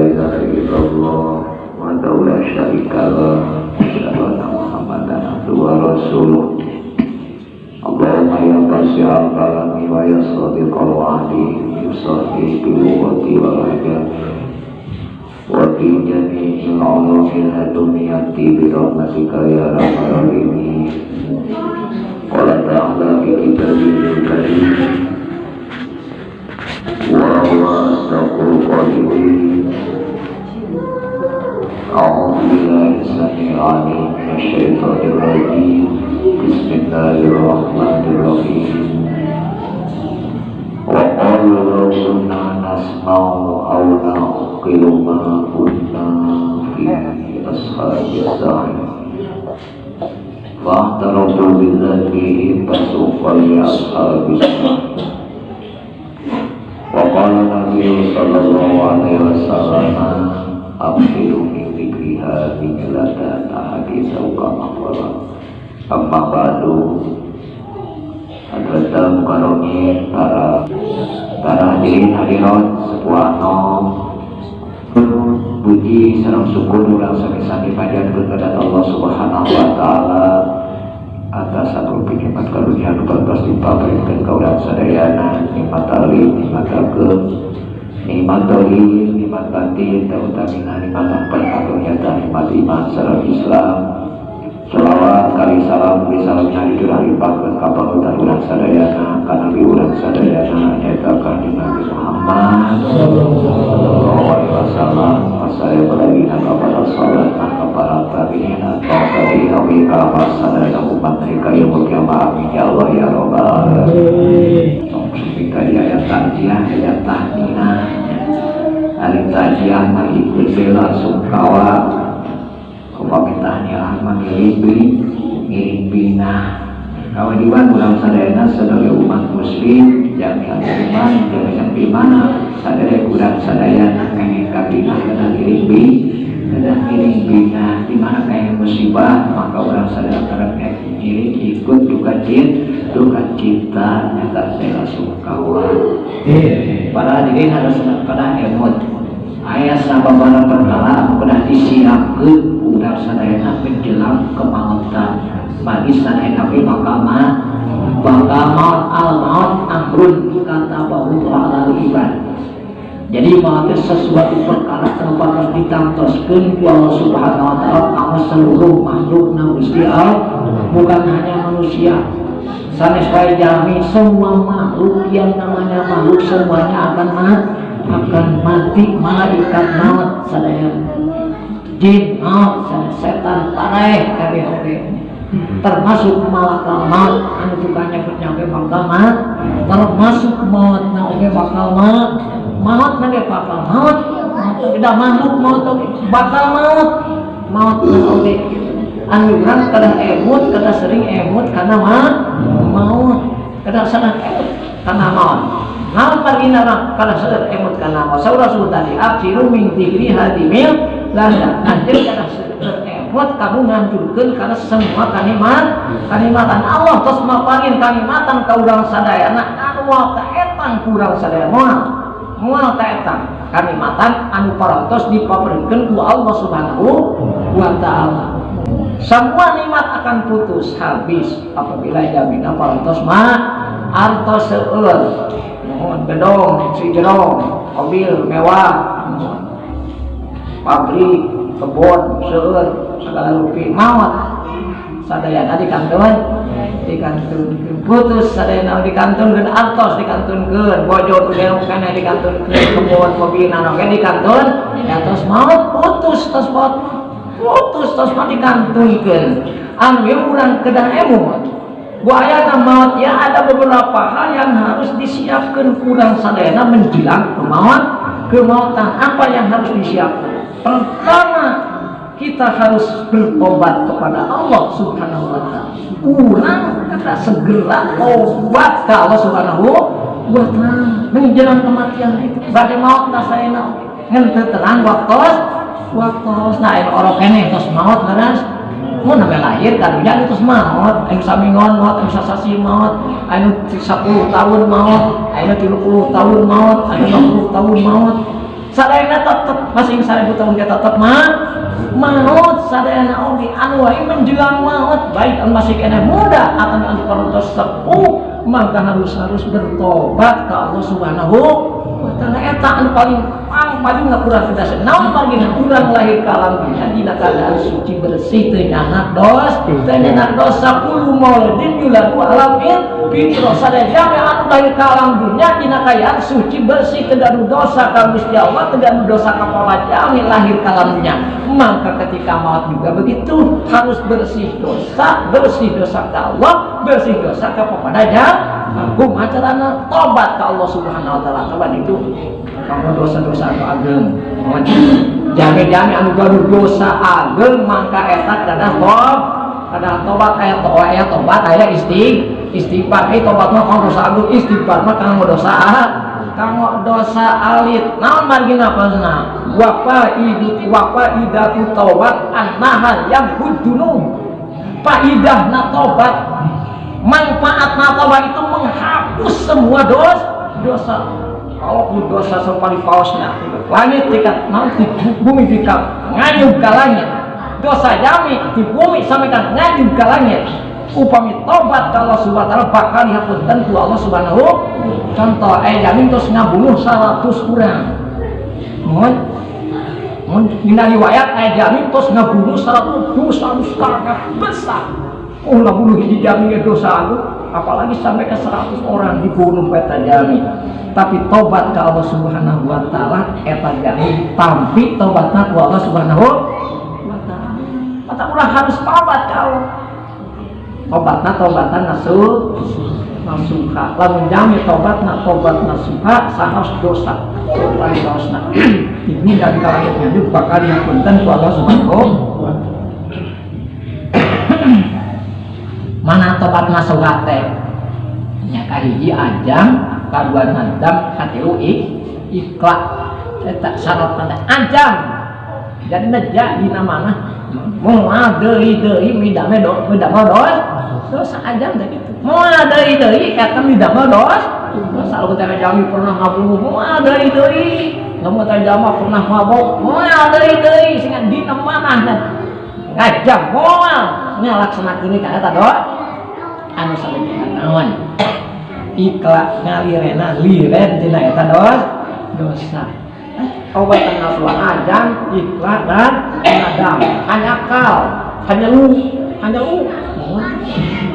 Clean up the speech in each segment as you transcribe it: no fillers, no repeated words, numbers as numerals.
ilaha illallah wahdahu la syarikalah wa asyhadu anna Muhammadan abduhu wa rasuluh. Allahumma ya fasi'al kalami wa ya sadiqal wa'di yusafi bilughati wal adab wa fi jami'il ulumil laduniyati bi rahmatika ya arhamar rahimin. Qala ta'ala fi kitabihil karim wa huwa asdaqul qa'ilin. A'udzu billahi samil 'alim minasyaitonir rajim. Bismillahirrahmanirrahim. Wa qalu law kunna nasma'u aw na'qilu ma kunna fi ashabis sa'ir fa'tarafu bidzanbihim fasuqqa li ashabis sa'ir. Wa qala Nabi sallallahu alaihi wasallam abshiru min dzikri hadhihi lata tahaditsu kama qala amma ba'du. Hadratul mukarramin para hadirin hadirat sebuah puji sareng syukur ulang sami-sami panjatkeun kepada Allah Subhanahu wa taala atas sakur nikmat karunia anu kantos dipaparikeun ka urang sadayana, nikmat alim, nikmat ageng, nikmat dohir, nikmat batin, terutama nikmat akhlak, nikmat iman sareng Islam. Salawat kali salam bisalam nyari curah limpahkan kapal utar urang sadayana ka Nabi urang sadayana nyaita kanjeng Nabi Muhammad sallallahu alaihi wasallam. Assalatu wassalamu kepada salat kepada tabi'in atau tabi'in ka sadayana umat mereka yang berkiamah. Amin ya Allah ya rabbal alamin. Kita di ayat tajiah ayat tahninah ayat tajiah mari bela sungkawa pamitahnya mengiring bina kawajiban ulang sadayana sebagai umat muslim yang iman yang bimana sadaya kurang sadayana kenging kabina dan iring bina di mana kenging musibah maka ulang sadayana karena iring ikut duka cita nyata saya sungkawa. Para hadirin harus pada emot ayat sababana perkara pernah disiapkan udang sadayana menjelang kemautan bagi sadayana makamat bakamat al-maut amrun kata bahwa ala ibad. Jadi maut sesuatu perkara terpaksa ditantoskeun ku Allah Subhanahu wa taala kanggo seluruh makhluk Gusti Allah, bukan hanya manusia. Sanes bae jalmi semua makhluk yang namanya makhluk semuanya akan mati, malaikat maut sadayana, jin maut, setan pareh kabeh oge, termasuk malaikat maut anu tukang nyambut-nyambut bakal maut, termasuk maut na oge bakal maut na ge bakal maut, tidak makhluk maut bakal maut na oge anu urang kada emut, kada sering emut karena maut, kada sadar karena maut. Namun marginal kalau sadar emut karena maut. Saudara tadi absiru min dzikri hadimil lada. Anjir kada sadar emut kamu nganjurkeun karena semua kalimatan Allah tos maparin kalimatan ka urang sadayana anu kaetan ku urang sadaya moal kaetan kalimatan anu parantos dipaparikeun ku Allah Subhanahu wa taala. Semua nikmat akan putus habis apabila jamina parantos artos seueur gedong, si gedong, mobil mewah, pabrik, kebun, seueur, segala rupi maut sadayana dikantun putus sadayana dikantun artos dikantun bojo gedong kana dikantun kebun, mobil nano kan dikantun atos maut putus tos dikantun anu urang kedah emut buaya maut ya ada beberapa hal yang harus disiapkan kurang sadayana menjelang kemautan. Apa yang harus disiapkan? Pertama, kita harus bertobat kepada Allah Subhanahu wa taala. Urang kita segera tobat ke Allah Subhanahu wa taala menjelang kematian itu. Bade maut sadayana ngenteu terang waktu nah orang kene tos maut leres mau namanya lahir karunya itu maut, anu samingon maut, anu sasasi maut, anu 10 tahun maut, anu 30 tahun maut, anu 60 tahun maut. sadayana tetep masing 1000 tahun kita tetep maut sadayana oge anu wae menjelang maut baik anu masih kena muda atau anu parantos sepuh maka harus bertobat ke Allah Subhanahu wa taala. Eta anu paling ngapura kita naon margina urang lahir ka alam dunya dina keadaan suci bersih teu nyanak dosa kulu maulidin yuladu alamin fitro sadaya anu lahir ka alam dunya dina keadaan suci bersih teu gaduh dosa ka Gusti Allah teu gaduh dosa ka pawajami lahir ka alam dunya. Maka ketika maut juga begitu harus bersih dosa ke Allah, bersih dosa ke pepada agung acarana tobat ke Allah Subhanahu wa taala. Tobat itu kamu dosa-dosa anu ageng jami-jami anu gaduh dosa ageng maka eta kada tobat aya tobat aya istighfar tobat mah kanggo dosa ageng istighfar mah kanggo dosa alit. Naon margina pasna wa idatu taubat annaha yang hudunum faidahna tobat manfaatna tobat itu menghapus semua dosa. Kalaupun dosa sepali pausna langit tingkat nanti bumi tingkat nganyub ke langit dosa jami di bumi sampai kan nganyub ke langit upami tobat kalau Subhanahu wa taala bakal dihapunten ku Allah Subhanahu. Contoh jamin terus ngabunuh 100 urang mun dina riwayat jamin terus ngabunuh 100 dosa sangat besar. Ngabunuh hiji jamin dosa agung apalagi sampai ke 100 orang dibunuh peta jamin. Tapi tobat ke Allah Subhanahu wa taala eta jamin tampi tobatna ku Allah Subhanahu wa taala. Mata urang harus tobat ke Allah. Tobatan nasuha lamun jami tobat nasuha saos dosa lain dosna ini dari kalangitnya juga bakal dihapunten ku Allah Subhanahu wa taala. Mana tobat nasuha teh nya kahiji ajam kadua nadam katilu ikhlas eta syaratna ajam jadi naja dina mana moal deui midame dosa ajam teh kitu moal deui eta midame dosa lu teh jami pernah ngabunuh moal deui lamun teh jama pernah mabok moal deui sing dina mana ngajam moal nya laksanakeun ka eta anu sabeuteuna naon ikhlas ngalirena liren tina eta dosa. Obatan nafsu ajam ikhlas dan nadam anyakal hanyalu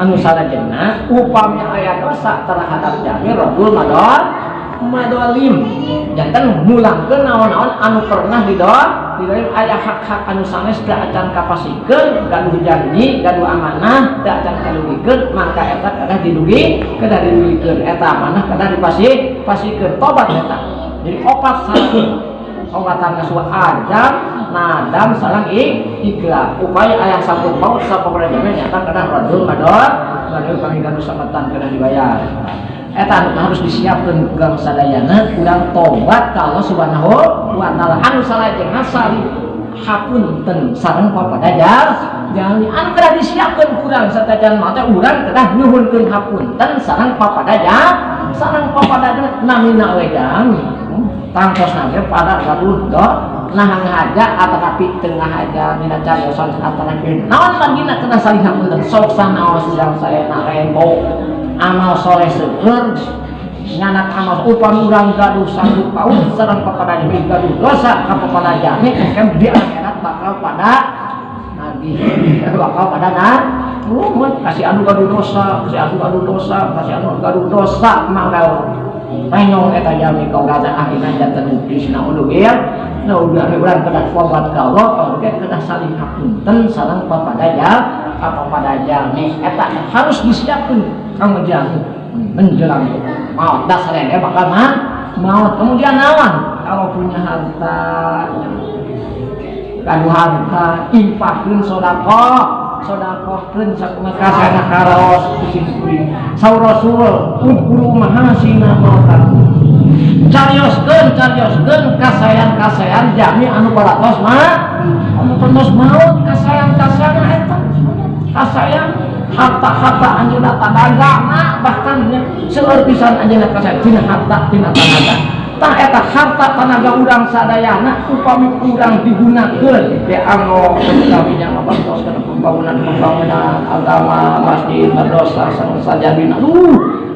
anu sarajana upami aya dosa terhadap jami radul madolim janten mulangkeun naon-naon anu pernah didolim aya hak-hak anu sanes teu acan kapasikeun gaduh janji gaduh amanah teu acan kadugikeun maka eta kedah didugikeun eta amanah kedah dipasikeun tobat eta. Jadi opat salah obatan nasuha ajam nadam sareng ikhlas upaya aya sampun maut sapobrana nyata kedah radul panginggan samatan kedah dibayar. Eta harus disiapkeun gang sadayana urang tobat ka Allah Subhanahu wa taala anu salajengna salih hapunten sareng papadajal jangan anu kedah disiapkeun urang satajan mah teh urang kedah nyuhunkeun hapunten sareng papadajal namina we jami tangkos nage pada gaduh nah ngahaja atau tapi tengah aja mina cariosan atana naon margina kena salih hapunten sok sanaos sedang saya narembo amal soleh seueur nyanak amal upami urang gaduh sanggup paut sareng papada jami gaduh dosa ka papada jami engke di akhirat bakal pada nagih bakal pada kasih anu gaduh dosa manggal penyong eta jami kau rasa akhirna janten Krishna uluhiyah nah udah urang kedah tobat ka Allah oge kedah salih hapunten sareng papada jami eta harus disiapkeun kanggo jami menjelang maut dasarnya bakal maut. Kemudian naon kalau punya harta gaduh harta infakkeun sodakohkeun sakumaha kasana karaos kucing kuring saur Rasul udhuru mahasina mautakum carioskeun kasayan jami anu paratos maut kasayan eta kasayan harta anjeunna tadagana bahkan seueur pisan anjeunna kasayan tina harta tina tadaga tah eta harta tanaga urang sadayana upami urang digunakeun teh anu kami ngabantos kana pembangunan agama masjid madrasah sajadina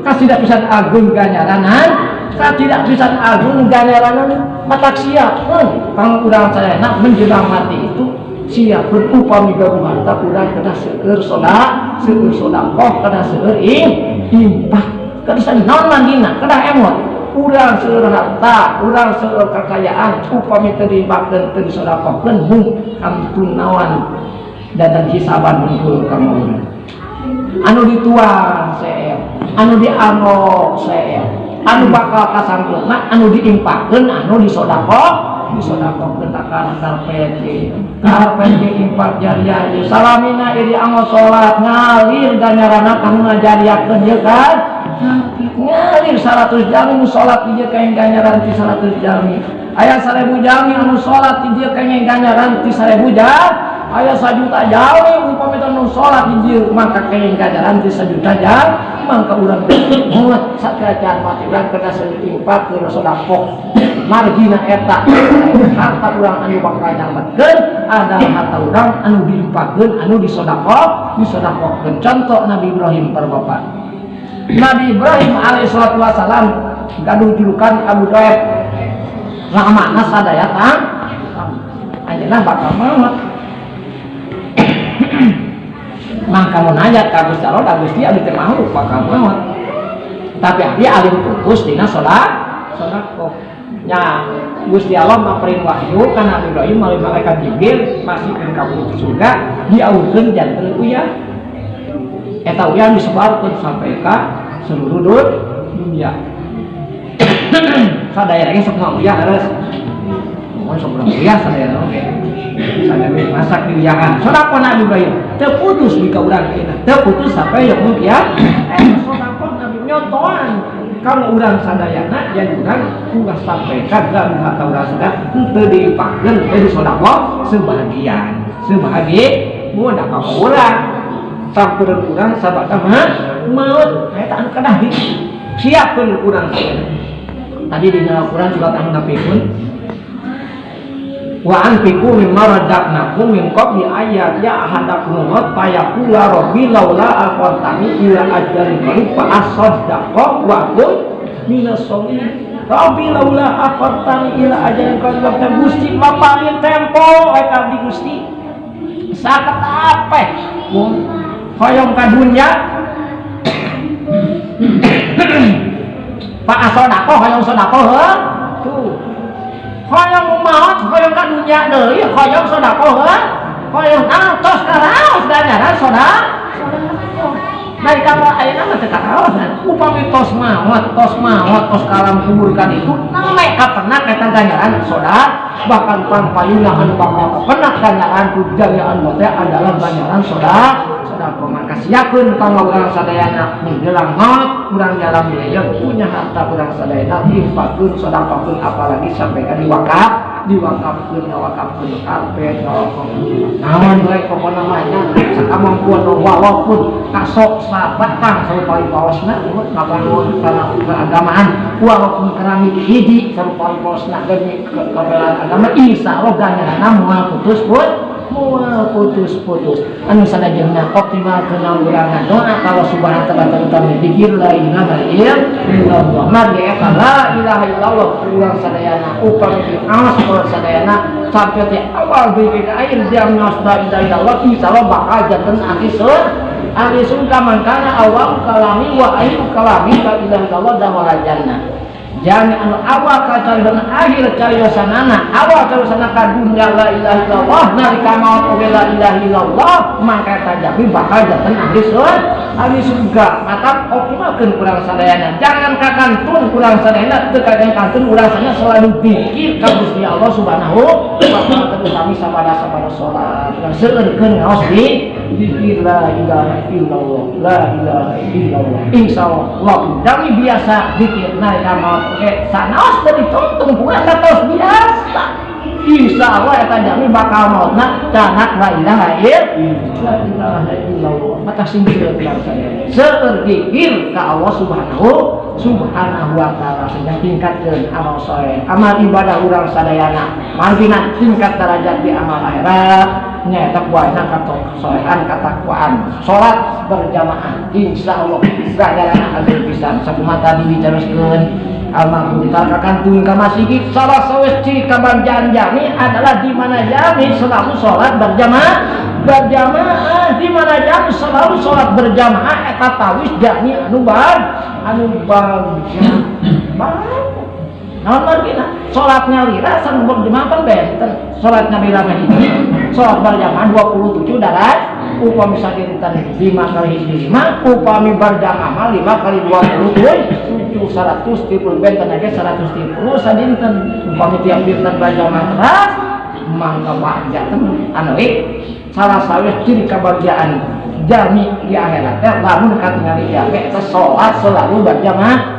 kasidak pisan agung ganyaranan kasidak pisan agung ganyaranan matak siapkeun kang urang sadayana menjelang mati itu siapkeun upami garuhan tak urang kada seueur sedekah kada seueur infak kada naon mandina kada emot urang seueur harta urang seueur kakayaan upami teu dibakeun teu disedekahkeun mung kantun naon dan hisaban hungkul ka urang anu dituang seueur anu dianggo seueur anu bakal kasanggeutna anu diimpakkeun anu disedekahkeun takana karpet infak jariah salamina iri anggo salat ngalir ganjarana kanu ngajariakeun ye kan ngalir 100 jami nu salat di dieu kaeng ganjaran ti 100 jami aya 1000 jami anu salat di dieu kaeng ganjaran ti 1000 jami aya 1 juta jami upami nu salat di dieu maka kaeng ganjaran ti 1 juta jami mangka urang muat sakrajan mati urang kena infak keur sedekah margina eta harta urang anu bakal nyalametkeun adalah harta urang anu diinfakkeun anu disedekahkeun contoh Nabi Ibrahim parbapak Nabi Ibrahim alaihi salatu wasalam gaduh julukan Abu Dhaib lamana sadaya tang ayeuna bakal maot mangka mun aya ka Gusti Allah da Gusti abdi teh maot bakal maot tapi abdi alim putus dina sedekah nya Gusti Allah maparin wahyu ka Nabi Ibrahim melalui malaikat Jibril masihkeun ka surga diaurkeun janten uyah eta uyah disebarkeun sampai ka seluruh dunia sadaya lagi sok uyah harus mohon sok uyah sadaya oke sadaya masak di uyahan sedekah Nabi Ibrahim teu putus di ka urang kita teu putus sampai yaumul qiyamah sedekah Nabi nyontohan kalau urang sadayana jadi urang ulah sampaikan dalam harta urang sadaya teu dipakeun teu disedekah sebagian mun da ka urang sampeun urang sabada mah maut eta anu kadah siapkeun urang tadi di dalam Quran juga kami ngapikeun wa anfiqu mimma razaqnakum min qabli ayat ya ahadakum maut fayaqula rabbi laula aqamtani ila ajalin qarib fa asaddaqa wa aqul minas sholihin rabbi laula aqamtani ila ajalin qarib wa Gusti maparin tempo eta di Gusti sakat apa hoyong ka dunya Pak asodako hoyong sodako tuh hoyong maot hoyong ka dunya deui hoyong sodako hoyong tos karaos ganjaran sodako dari kamar ayeuna mah teu karaos upami tos maot tos kalam kuburkan itu name kapenak eta ganjaran sodako bahkan pampayuna anu bakal kapenak ganjaran kujayaan teh adalah ganjaran sodako maka siapkeun kanggo urang sadayana menjelang maut urang jalan biaya punya harta urang sadayana infakkeun sedekahkeun apalagi sampai ka diwakafkeun karpet naon bae pokona mah sakamampuan walaupun kasok sabatang sarupali paosna ngabangun kana keagamaan walaupun keramik hiji sarupali paosna demi kebelaan agama insyaallah ganjaranna moal putus anu sanajeunna optimal kenal urangan doa kalau subhanahu wa ta'ala dikir la ilaha illallah marge eta la ilaha illallah urang sadayana upami aos urang sadayana sampai teh awal bikin air jam nas la ilaha illallah insyaallah bakal janten ahli surga mangkana awal kalami wa akhir kalami la ilaha illallah damal jannah jangan anu awal kacarian akhir cariyosanana awal cariosana ka dunya la ilaha illallah nalika maut oge la ilaha illallah maka eta jami bakal janten ahli surga maka optimalkeun kurang sadayana jangan kakantun kurang sadayana teu kantun urang sadayana selalu pikir ka Gusti Allah subhanahu wa ta'ala kami sabada salat seueurkeun ngaos di zikir la ilaha illallah la ilaha illallah insyaallah kami biasa zikir nalika maut sanaos tadi tuntung bukan tos biasa insyaallah eta jami bakal mautna canak la ilaha illallah mata singkir kelar saya seueur zikir ka Allah subhanahu Subhanahu wa ta'ala sedang tingkatkeun amal soleh amal ibadah urang sadayana margina tingkat derajat di amal akhirat nyaeta poena katosolehan katakwaan salat berjamaah insyaallah gadarana azal pisan sakumaha tadi dicaroskeun almarhum tarkakan ka masjid salah sawes ciri kabagyan jami adalah di mana jami selalu salat berjamaah di mana jami selalu salat berjamaah eta tawis jami anu naon margina salatnya lira san berjamaah kan benten salatnya lira mah hiji salat berjamaah 27 daraj upami sadinten 5 kali hiji 5 upami berjamaah mah 5 kali 27 130 benten aja 130 sadinten upami tiap dinten berjamaah teras mangka bagja temen anu salah sawes ciri kebahagiaan jami di akhirat lamun katingali jami eta salat selalu berjamaah